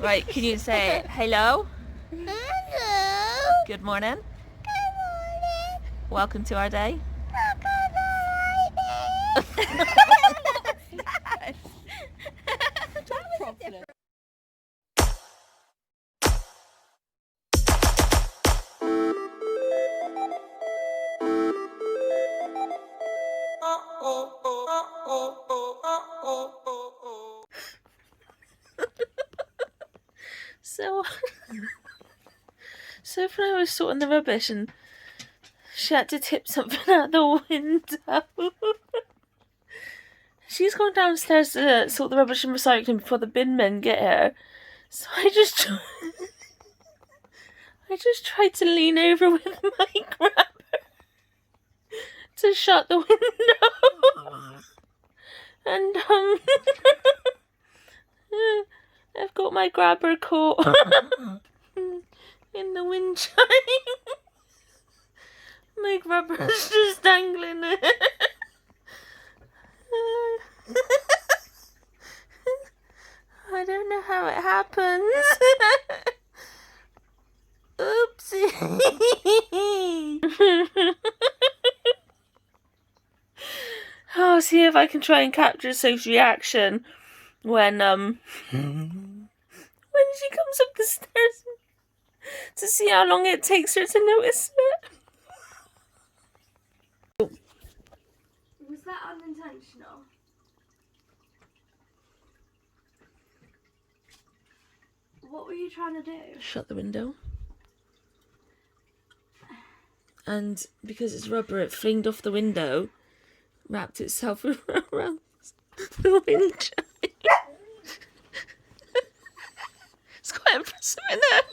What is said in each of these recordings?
Right, can you say hello? Hello. Good morning. Good morning. Welcome to our day. So, Soph and I was sorting the rubbish and she had to tip something out the window. She's gone downstairs to sort the rubbish and recycling before the bin men get here. So I just tried to lean over with my grabber to shut the window. And I've got my grabber caught in the wind chime. My grabber's just dangling there. I don't know how it happens. Oopsie. I'll see if I can try and capture Soph's reaction when she comes up the stairs to see how long it takes her to notice it. Was that unintentional? What were you trying to do? Shut the window. And because it's rubber, it flinged off the window, wrapped itself around the wind chime. It's quite impressive, isn't it?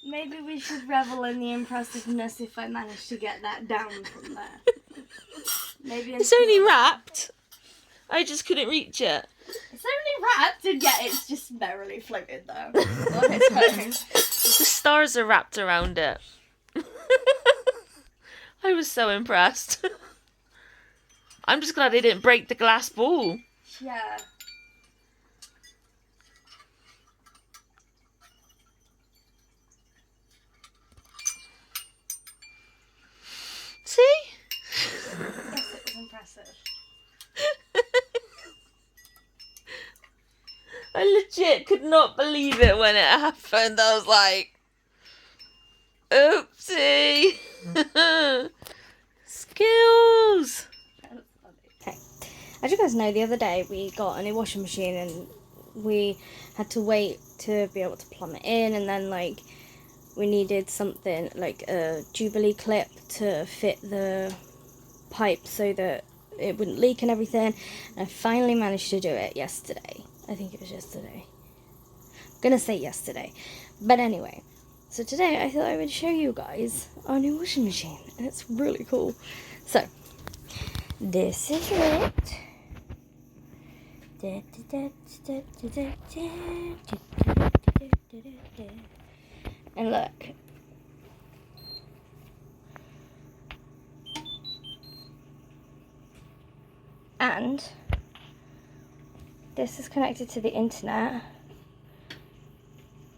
Maybe we should revel in the impressiveness if I manage to get that down from there. Maybe It's only wrapped. I just couldn't reach it. It's only wrapped and yet it's just barely floated though. On its own. The stars are wrapped around it. I was so impressed. I'm just glad they didn't break the glass ball. Yeah. See? Yes, it was impressive. I legit could not believe it when it happened. I was like, oopsie. Skills. Okay. As you guys know, the other day we got a new washing machine and we had to wait to be able to plumb it in, and then we needed something like a Jubilee clip to fit the pipe so that it wouldn't leak and everything. And I finally managed to do it yesterday. I think it was yesterday. I'm gonna say yesterday. But anyway, so today I thought I would show you guys our new washing machine. And it's really cool. So, this is it. And look. And this is connected to the internet,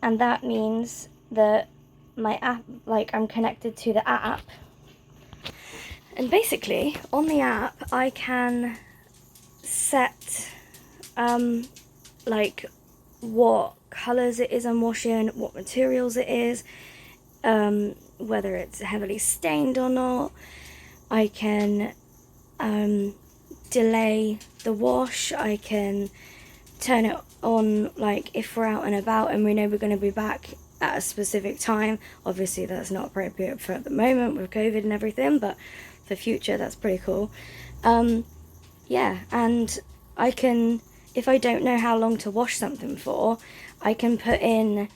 and that means that my app, I'm connected to the app, and basically on the app I can set what colours it is I'm washing, what materials it is, whether it's heavily stained or not. I can delay the wash. I can turn it on if we're out and about and we know we're going to be back at a specific time. Obviously that's not appropriate for at the moment with COVID and everything, but for future that's pretty cool. Yeah, and I can, if I don't know how long to wash something for, I can put in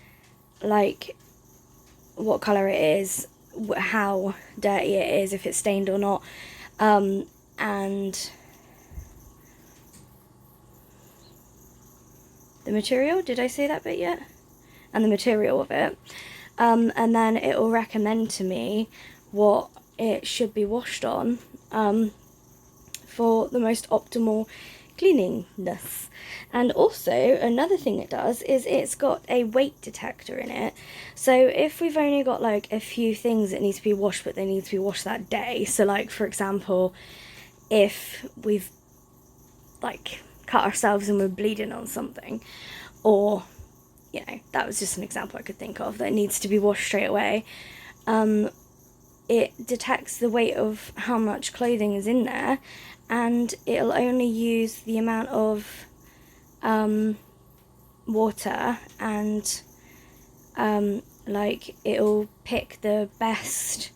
what colour it is, how dirty it is, if it's stained or not, and the material, did I say that bit yet? And the material of it. And then it will recommend to me what it should be washed on for the most optimal cleaningness. And also another thing it does is it's got a weight detector in it. So if we've only got like a few things that need to be washed, but they need to be washed that day, so like for example, if we've like cut ourselves and we're bleeding on something, or you know, that was just an example I could think of that needs to be washed straight away, it detects the weight of how much clothing is in there, and it'll only use the amount of water, and like it'll pick the best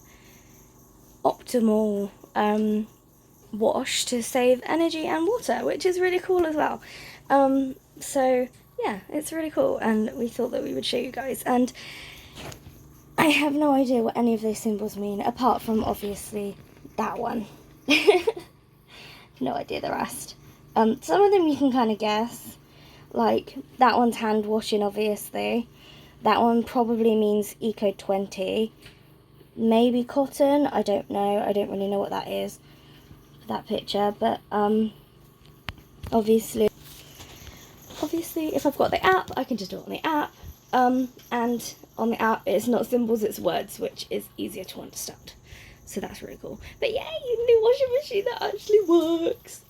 optimal wash to save energy and water, which is really cool as well. So yeah, it's really cool, and we thought that we would show you guys. And I have no idea what any of those symbols mean, apart from obviously that one. No idea the rest. Some of them you can kind of guess, like that one's hand washing, obviously. That one probably means Eco 20. Maybe cotton, I don't know. I don't really know what that is, that picture, but obviously if I've got the app, I can just do it on the app, and on the app it's not symbols, it's words, which is easier to understand, so that's really cool. But yay, a new washing machine that actually works.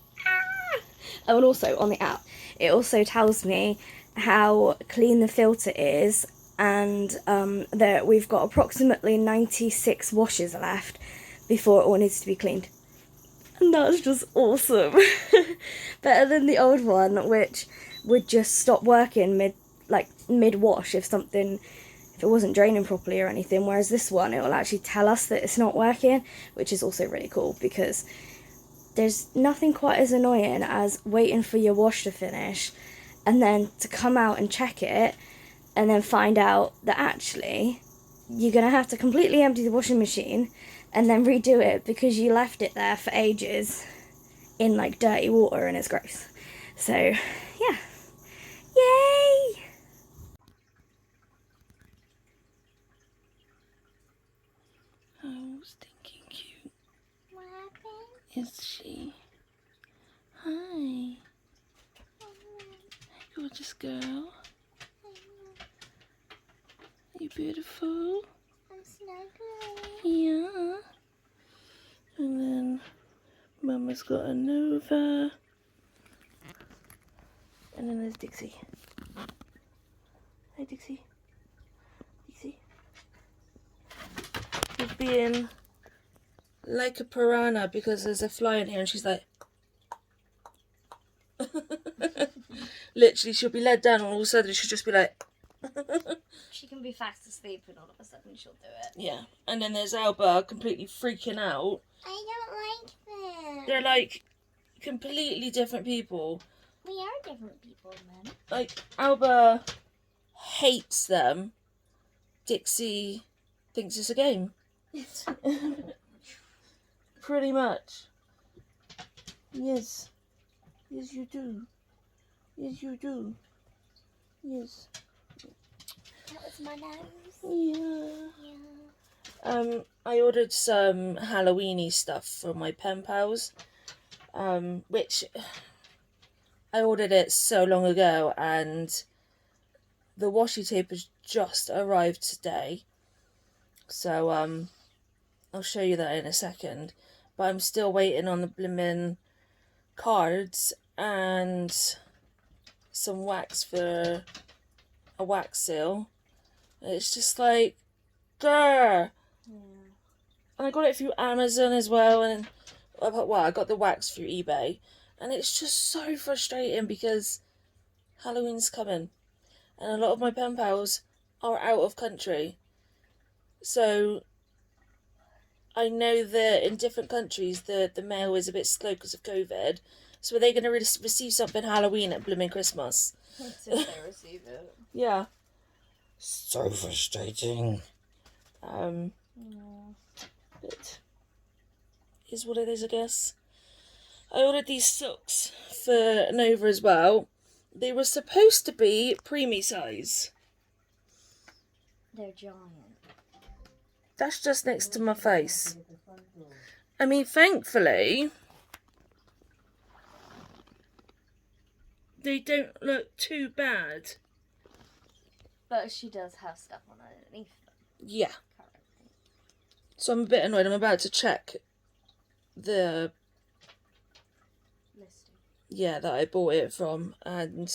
Oh, and also on the app it also tells me how clean the filter is, and that we've got approximately 96 washes left before it all needs to be cleaned. And that's just awesome. Better than the old one, which would just stop working mid wash if it wasn't draining properly or anything, whereas this one, it will actually tell us that it's not working, which is also really cool, because there's nothing quite as annoying as waiting for your wash to finish and then to come out and check it and then find out that actually you're going to have to completely empty the washing machine and then redo it because you left it there for ages in like dirty water, and it's gross. So yeah, yay! Oh, stinking cute. Is she? Hi. Gorgeous girl. Are you beautiful? I'm snuggling. Yeah. And then Mama's got a Nova. And then there's Dixie. Hi, Dixie. Dixie. She's being like a piranha because there's a fly in here, and she's like... Literally, she'll be led down and all of a sudden she'll just be like... She can be fast asleep and all of a sudden she'll do it. Yeah. And then there's Alba completely freaking out. I don't like them. They're like completely different people. We are different people, then. Like, Alba hates them. Dixie thinks it's a game. Pretty much. Yes. Yes, you do. Yes, you do. Yes. That was my nose. Yeah. Yeah. I ordered some Halloweeny stuff for my pen pals. Which I ordered it so long ago, and the washi tape has just arrived today. So I'll show you that in a second. But I'm still waiting on the blimmin' cards and some wax for a wax seal. It's just like, grr. Yeah. And I got it through Amazon as well, and I got the wax through eBay, and it's just so frustrating because Halloween's coming, and a lot of my pen pals are out of country, so I know that in different countries the mail is a bit slow because of COVID. So are they going to receive something Halloween at blooming Christmas? Until they receive it. Yeah. So frustrating. But is what it is, I guess. I ordered these socks for Nova as well. They were supposed to be preemie size. They're giant. That's just next to my face. I mean, thankfully, they don't look too bad. But she does have stuff on underneath them. Yeah. Currently. So I'm a bit annoyed. I'm about to check the Listing. that I bought it from and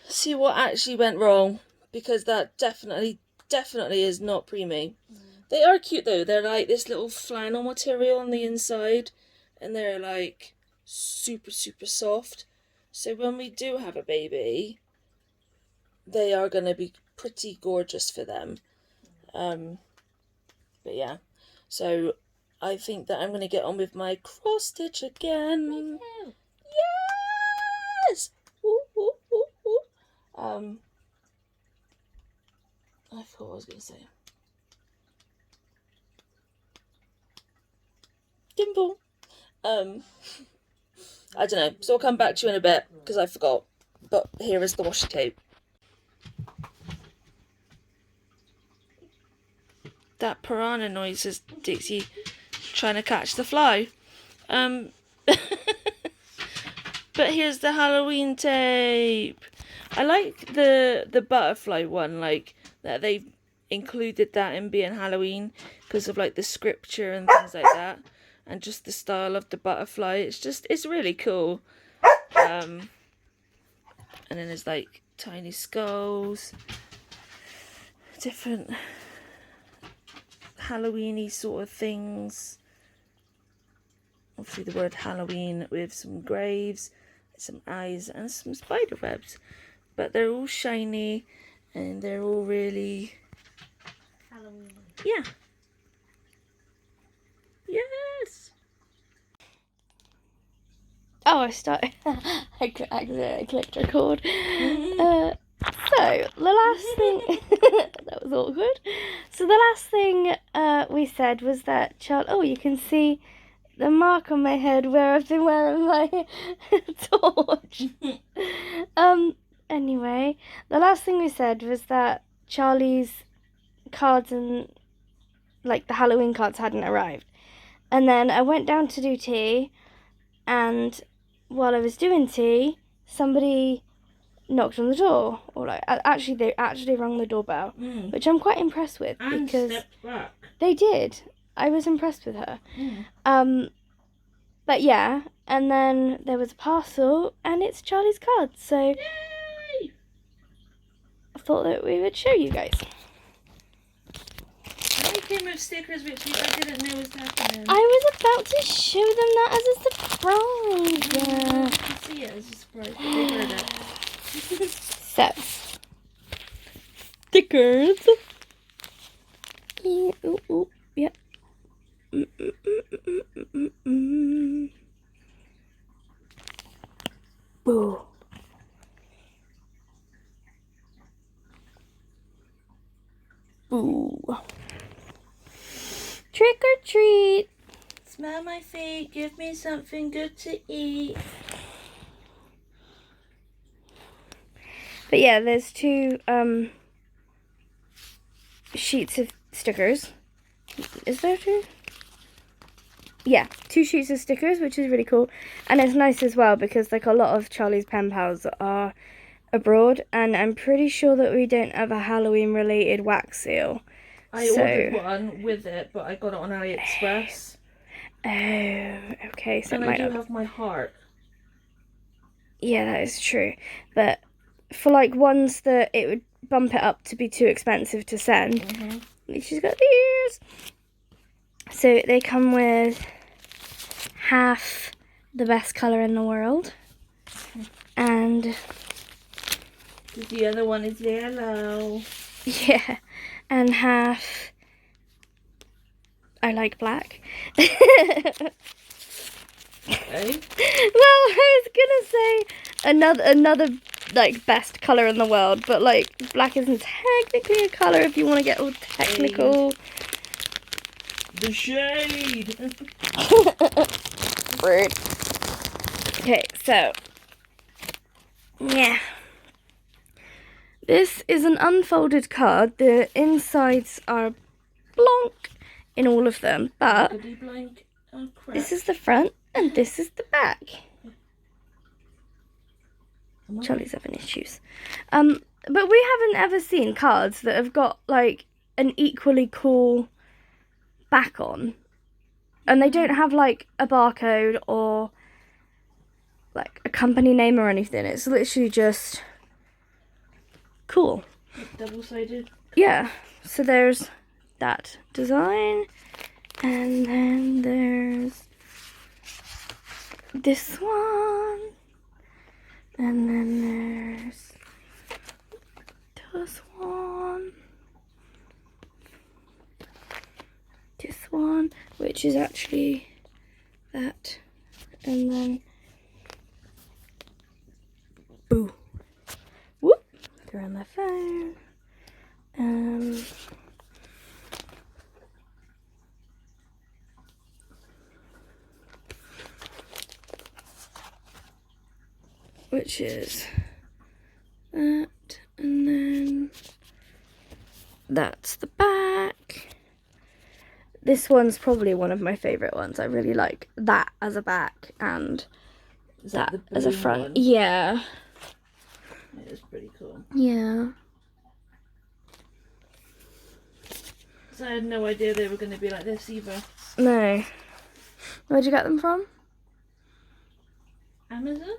see what actually went wrong, because that definitely is not preemie. They are cute though. They're like this little flannel material on the inside, and they're like super soft. So when we do have a baby, they are going to be pretty gorgeous for them. But yeah, so I think that I'm going to get on with my cross stitch again. Me too. Yes! Ooh, ooh, ooh, ooh. I forgot what I was going to say. Dimple. I don't know. So I'll come back to you in a bit because I forgot. But here is the washi tape. That piranha noise is Dixie trying to catch the fly. But here's the Halloween tape. I like the butterfly one, like that they've included that in being Halloween because of like the scripture and things like that, and just the style of the butterfly. It's really cool. And then there's like tiny skulls, different Halloween-y sort of things. Obviously the word Halloween with some graves, some eyes and some spider webs. But they're all shiny and they're all really Halloween. Yeah. Yes. Oh, I started. I accidentally clicked record. So the last thing that was awkward. So the last thing we said was that Oh, you can see the mark on my head where I've been wearing my torch. Anyway, the last thing we said was that Charlie's cards and like the Halloween cards hadn't arrived, and then I went down to do tea, and while I was doing tea, somebody knocked on the door, or like they actually rang the doorbell, which I'm quite impressed with And because stepped back. they did. I was impressed with her. But yeah, and then there was a parcel, and it's Charlie's card. So Yay! I thought that we would show you guys. And they came with stickers which I didn't know was happening. I was about to show them that as a surprise. I can see it as a surprise. They heard it. So, stickers. Ooh, yeah. Boo. Boo. Trick or treat. Smell my feet. Give me something good to eat. But yeah, there's two sheets of stickers. Is there two? Yeah, 2 sheets of stickers, which is really cool. And it's nice as well because like a lot of Charlie's pen pals are abroad, and I'm pretty sure that we don't have a Halloween related wax seal. I ordered one with it, but I got it on AliExpress. Oh, okay. So and I do have my heart. Yeah, that is true. But for like ones that it would bump it up to be too expensive to send, she's got these. So they come with half the best colour in the world, and the other one is yellow. yeah, and half I like black. Okay. Well, I was gonna say another like best colour in the world, but like black isn't technically a colour if you want to get all technical. The shade. Rude. Okay, so yeah. This is an unfolded card. The insides are blank in all of them, but Blank. Oh, crap. this is the front and this is the back. Charlie's having issues. But we haven't ever seen cards that have got like an equally cool back on, and they don't have like a barcode or like a company name or anything. It's literally just cool. Double-sided. Yeah. So there's that design, and then there's this one, and then there's this one, which is actually that, and then boo, whoop, throw on my phone, which is that, and then that's the back. This one's probably one of my favourite ones. I really like that as a back and Is that the as a balloon front. one? Yeah. It is pretty cool. Yeah. So I had no idea they were going to be like this either. No. Where'd you get them from? Amazon?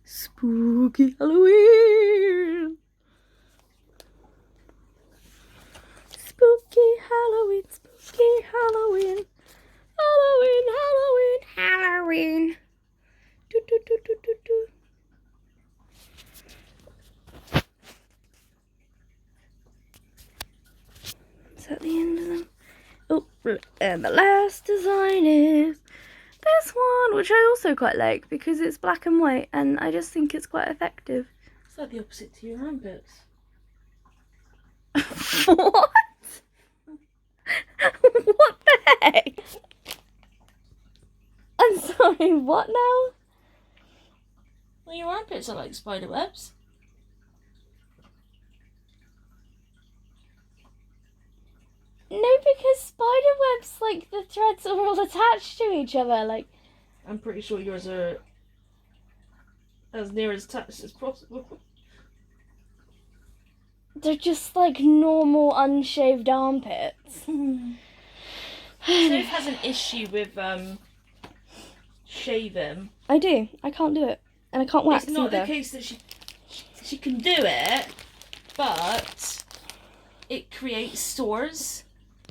Spooky Halloween. Spooky Halloween, spooky Halloween. Halloween, Halloween, Halloween. Do, do, do, do, do, do. Is that the end of them? Oh, and the last design is this one, which I also quite like because it's black and white and I just think it's quite effective. It's like the opposite to your armpits. What? What the heck? I'm sorry, what now? Well, your armpits are like spider webs. No, because spider webs, like, the threads are all attached to each other, like... I'm pretty sure yours are as near as attached as possible. They're just, like, normal unshaved armpits. Soph has an issue with shaving. I do. I can't do it. And I can't wax It's not either. the case that she can do it, but it creates sores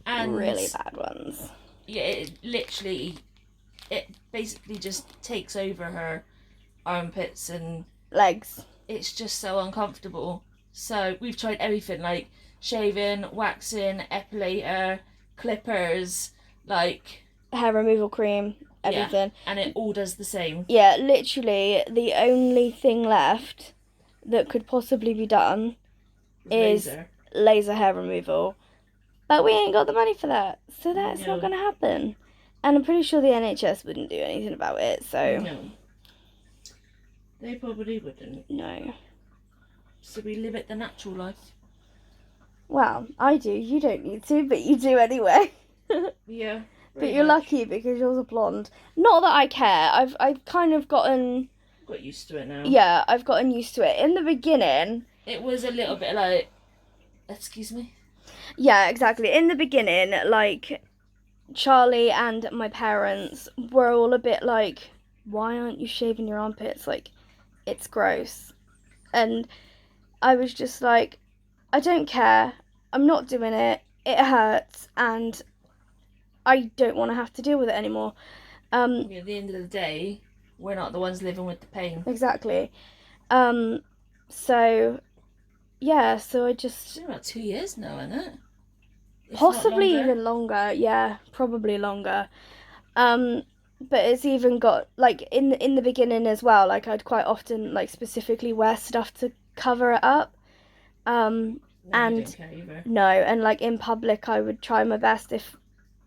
and Really bad ones. Yeah, it basically just takes over her armpits and Legs. it's just so uncomfortable. So we've tried everything like shaving, waxing, epilator, clippers, like Hair removal cream, everything. Yeah, and it all does the same. Yeah, literally, the only thing left that could possibly be done is laser hair removal. But we ain't got the money for that, so that's not going to happen. And I'm pretty sure the NHS wouldn't do anything about it, so... No. They probably wouldn't. No. So we live it the natural life. Well, I do. You don't need to, but you do anyway. Yeah. But you're lucky because yours are blonde. Not that I care. I've kind of gotten... Got used to it now. Yeah, I've gotten used to it. In the beginning... It was a little bit like... Excuse me? Yeah, exactly. In the beginning, like, Charlie and my parents were all a bit like, why aren't you shaving your armpits? Like, it's gross. And I was just like, I don't care. I'm not doing it. It hurts. And I don't want to have to deal with it anymore. At the end of the day, we're not the ones living with the pain. Exactly. So, yeah, so I just... It's been about 2 years now, isn't it? If possibly not longer. even longer. Yeah, probably longer. But it's even got, like, in the beginning as well, like, I'd quite often, like, specifically wear stuff to cover it up. No, and you don't care either. No, and, like, in public I would try my best if,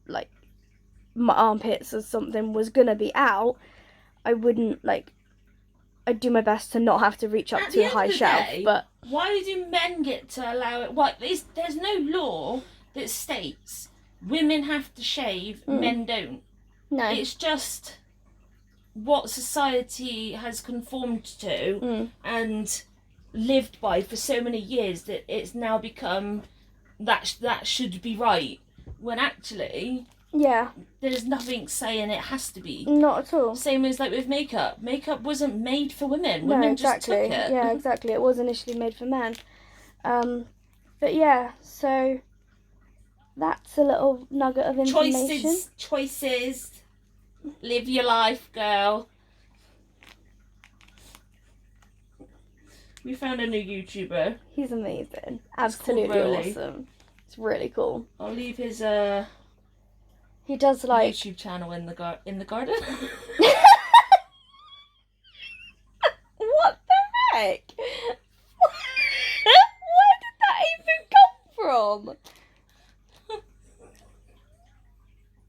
like, my armpits or something was gonna be out, I wouldn't, like, I'd do my best to not have to reach up to a high shelf, but... Why do men get to allow it? What? There's no law that states women have to shave, men don't. No. It's just what society has conformed to and lived by for so many years that it's now become that should be right, when actually Yeah. there's nothing saying it has to be. Not at all. Same as like with makeup. Makeup wasn't made for women. No, Women exactly. just took it. Yeah, exactly. It was initially made for men. But yeah, so that's a little nugget of information. Choices. Live your life, girl. We found a new YouTuber. He's amazing. Absolutely Roly. awesome. It's really cool. I'll leave his He does like YouTube channel in the garden. What the heck? Where did that even come from?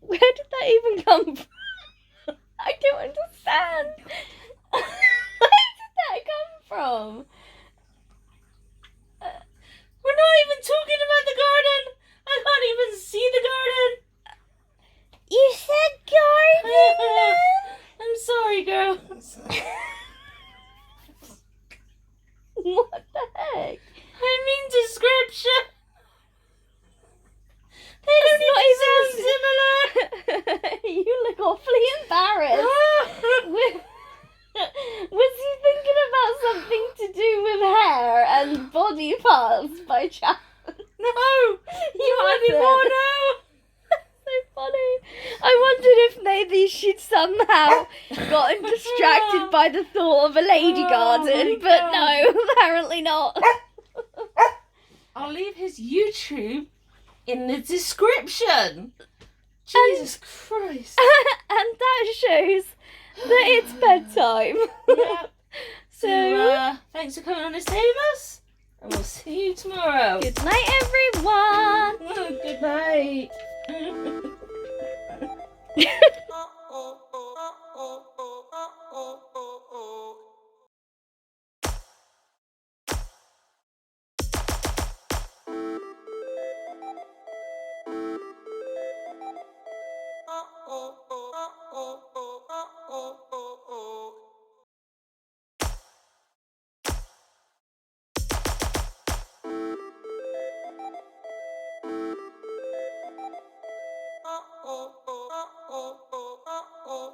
Where did that even come from? I don't understand. Where did that come from? We're not even talking about the garden. I can't even see the garden. You said garden? I'm sorry, girls. What the heck? I mean description. They It's don't even sound similar. You look awfully embarrassed. Was he thinking about something to do with hair and body parts by chance? No, you wasn't. anymore now. So funny. I wondered if maybe she'd somehow gotten distracted by the thought of a lady garden, my but God. no, apparently not. I'll leave his YouTube in the description. Jesus Christ. And that shows that it's bedtime. Yep. So, So, thanks for coming on this day with us, and we'll see you tomorrow. good night, everyone. Good night. Oh